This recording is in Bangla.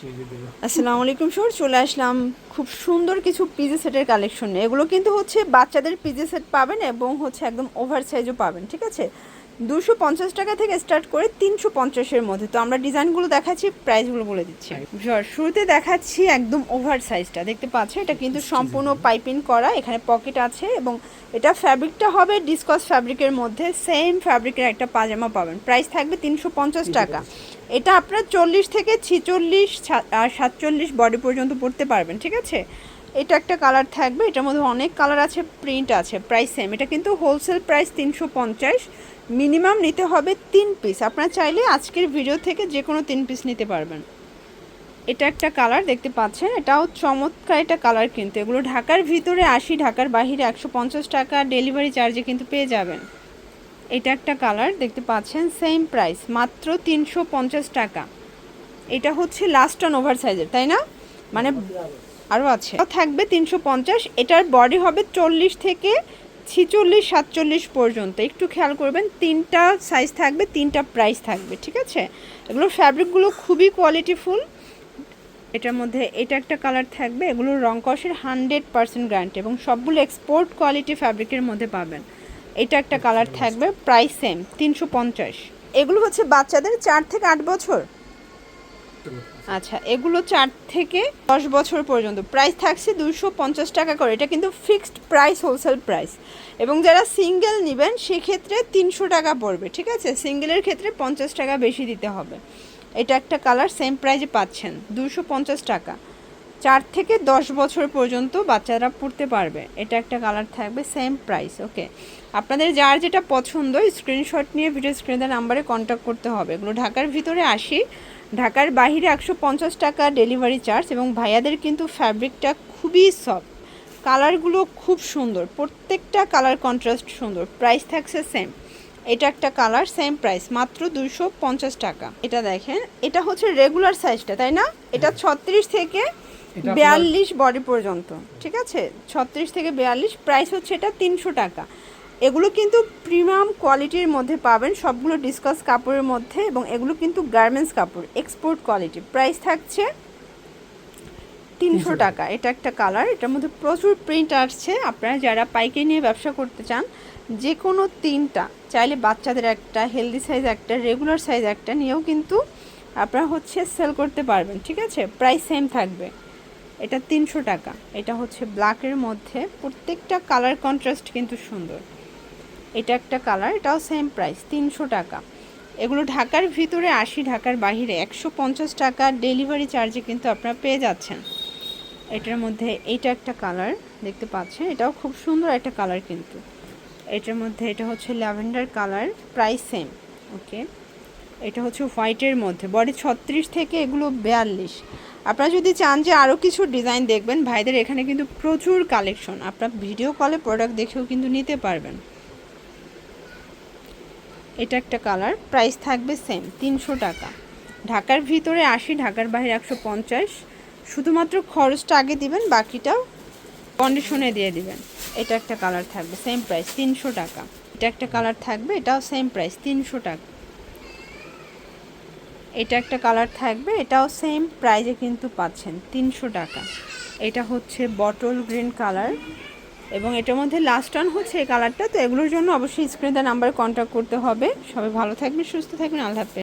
আসসালামু আলাইকুম স্যার, চলে আসলাম খুব সুন্দর কিছু পিজি সেটের কালেকশন নিয়ে। এগুলো কিন্তু হচ্ছে বাচ্চাদের পিজি সেট পাবেন এবং হচ্ছে একদম ওভার সাইজও পাবেন, ঠিক আছে। 250 টাকা থেকে স্টার্ট করে 350-এর মধ্যে। তো আমরা ডিজাইনগুলো দেখাচ্ছি, প্রাইসগুলো বলে দিচ্ছি। শুরুতে দেখাচ্ছি একদম ওভার সাইজটা, দেখতে পাচ্ছেন এটা কিন্তু সম্পূর্ণ পাইপিং করা, এখানে পকেট আছে এবং এটা ফ্যাব্রিকটা হবে ডিসকাস ফ্যাব্রিকের মধ্যে, সেম ফ্যাব্রিকের একটা পাজামা পাবেন। প্রাইস থাকবে 350 টাকা। এটা আপনার 40 থেকে 46 আর 47 বডি পর্যন্ত পরতে পারবেন, ঠিক আছে। এটা একটা কালার থাকবে, এটার মধ্যে অনেক কালার আছে, প্রিন্ট আছে। প্রাইস সেম, এটা কিন্তু হোলসেল প্রাইস 350, মিনিমাম নিতে হবে 3 পিস। আপনারা চাইলে আজকের ভিডিও থেকে যে কোনো 3 পিস নিতে পারবেন। এটা একটা কালার দেখতে পাচ্ছেন, এটাও চমৎকার একটা কালার। কিন্তু এগুলো ঢাকার ভিতরে 80, ঢাকার বাইরে 150 টাকা ডেলিভারি চার্জে কিন্তু পেয়ে যাবেন। এটা একটা কালার দেখতে পাচ্ছেন, সেম প্রাইস মাত্র 350 টাকা। এটা হচ্ছে লাস্ট অন ওভার সাইজের, তাই না? মানে আরও আছে, থাকবে 350। এটার বডি হবে 40 থেকে 46, 47 পর্যন্ত। একটু খেয়াল করবেন, 3টা সাইজ থাকবে, 3টা প্রাইস থাকবে, ঠিক আছে। এগুলোর ফ্যাব্রিকগুলো খুবই কোয়ালিটিফুল। এটার মধ্যে এটা একটা কালার থাকবে, এগুলোর রং কষের 100% গ্যারান্টি এবং সবগুলো এক্সপোর্ট কোয়ালিটি ফ্যাব্রিকের মধ্যে পাবেন। এটা একটা কালার থাকবে, প্রাইস সেম 350। এগুলো হচ্ছে বাচ্চাদের 4 থেকে 8 বছর। আচ্ছা, এগুলো 4 থেকে 10 বছর পর্যন্ত। প্রাইস থাকছে 250 টাকা করে। এটা কিন্তু ফিক্সড প্রাইস, হোলসেল প্রাইস। এবং যারা সিঙ্গেল নেবেন সেক্ষেত্রে 300 টাকা পড়বে, ঠিক আছে। সিঙ্গেলের ক্ষেত্রে 50 টাকা বেশি দিতে হবে। এটা একটা কালার, সেম প্রাইসে পাচ্ছেন 250 টাকা। 4 থেকে 10 বছর পর্যন্ত বাচ্চারা পড়তে পারবে। এটা একটা কালার থাকবে, সেম প্রাইস। ওকে, আপনাদের যার যেটা পছন্দ স্ক্রিনশট নিয়ে ভিডিও স্ক্রিনের নাম্বারে কন্ট্যাক্ট করতে হবে। এগুলো ঢাকার ভিতরে 80, ঢাকার বাইরে 150 টাকা ডেলিভারি চার্জ। এবং ভাইয়াদের কিন্তু ফ্যাব্রিকটা খুবই সফট, কালারগুলো খুব সুন্দর, প্রত্যেকটা কালার কন্ট্রাস্ট সুন্দর। প্রাইস থাকছে সেম। এটা একটা কালার, সেম প্রাইস মাত্র 250 টাকা। এটা দেখেন, এটা হচ্ছে রেগুলার সাইজটা, তাই না? এটা 36 থেকে 42 বডি পর্যন্ত, ঠিক আছে। 36 থেকে 42, প্রাইস হচ্ছে এটা 300 টাকা। এগুলো কিন্তু প্রিমিয়াম কোয়ালিটির মধ্যে পাবেন, সবগুলো ডিসকাস কাপড়ের মধ্যে, এবং এগুলো কিন্তু গার্মেন্টস কাপড়, এক্সপোর্ট কোয়ালিটি। প্রাইস থাকছে 300 টাকা। এটা একটা কালার, এটার মধ্যে প্রচুর প্রিন্ট আসছে। আপনারা যারা পাইকারি নিয়ে ব্যবসা করতে চান, যে কোনো 3টা চাইলে, বাচ্চাদের একটা, হেলদি সাইজ একটা, রেগুলার সাইজ একটা নিয়েও কিন্তু আপনারা হচ্ছে সেল করতে পারবেন, ঠিক আছে। প্রাইস সেম থাকবে। এটা 300 টাকা। এটা হচ্ছে ব্ল্যাকের মধ্যে, প্রত্যেকটা কালার কন্ট্রাস্ট কিন্তু সুন্দর। এটা একটা কালার, এটাও সেম প্রাইস 300 টাকা। এগুলো ঢাকার ভিতরে 80, ঢাকার বাইরে 150 টাকা ডেলিভারি চার্জে কিন্তু আপনারা পেয়ে যাচ্ছেন। এটার মধ্যে এইটা একটা কালার দেখতে পাচ্ছেন, এটাও খুব সুন্দর একটা কালার কিন্তু। এটার মধ্যে এটা হচ্ছে ল্যাভেন্ডার কালার, প্রাইস সেম। ওকে, এটা হচ্ছে হোয়াইটের মধ্যে, বডি 36 থেকে এগুলো 42। আপনারা যদি চান যে আরও কিছু ডিজাইন দেখবেন, ভাইদের এখানে কিন্তু প্রচুর কালেকশন, আপনারা ভিডিও কলে প্রোডাক্ট দেখেও কিন্তু নিতে পারবেন। এটা একটা কালার, প্রাইস থাকবে সেম 300 টাকা। ঢাকার ভিতরে 80, ঢাকার বাইরে 150। শুধুমাত্র খরচটা আগে দিবেন, বাকিটাও কন্ডিশনে দিয়ে দিবেন। এটা একটা কালার থাকবে, সেম প্রাইস 300 টাকা। এটা একটা কালার থাকবে, এটাও সেম প্রাইস 300 টাকা। এটা একটা কালার থাকবে, এটাও সেম প্রাইজে কিন্তু পাচ্ছেন 300 টাকা। এটা হচ্ছে বটল গ্রিন কালার, এবং এটার মধ্যে লাস্ট অন হচ্ছে এই কালারটা। তো এগুলোর জন্য অবশ্যই স্ক্রিনে নাম্বারে কন্ট্যাক্ট করতে হবে। সবাই ভালো থাকবেন, সুস্থ থাকবেন, আল্লাহ হাফেজ।